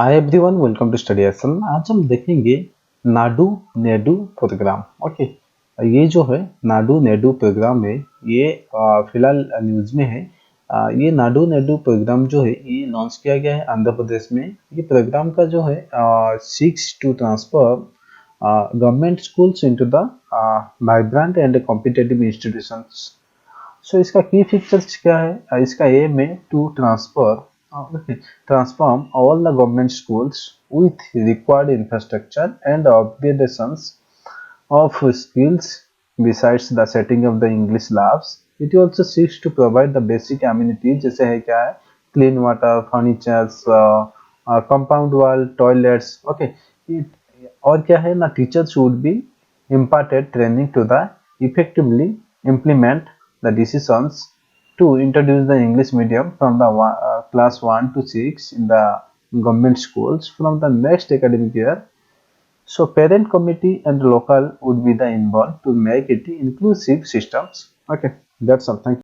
Hi everyone, welcome to study एसन। आज हम देखेंगे नाडू नेडू प्रोग्राम। ओके, ये जो है नाडू नेडू प्रोग्राम है, ये फिलहाल न्यूज़ में है। ये नाडू नेडू प्रोग्राम जो है ये लॉन्च किया गया है आंध्र प्रदेश में। ये प्रोग्राम का जो है seeks to transfer government schools into the vibrant and competitive institutions. So इसका की फीचर्स क्या है? इसका एम है to transform all the government schools with required infrastructure and upgradations of skills. Besides the setting of the English labs, it also seeks to provide the basic amenities जैसे है क्या है, clean water, furnitures, compound wall, toilets. Okay, और क्या है ना, teachers would be imparted training to the effectively implement the decisions to introduce the English medium from the class 1 to 6 in the government schools from the next academic year. So parent committee and local would be the involved to make it inclusive systems. Okay, that's all. Thank you.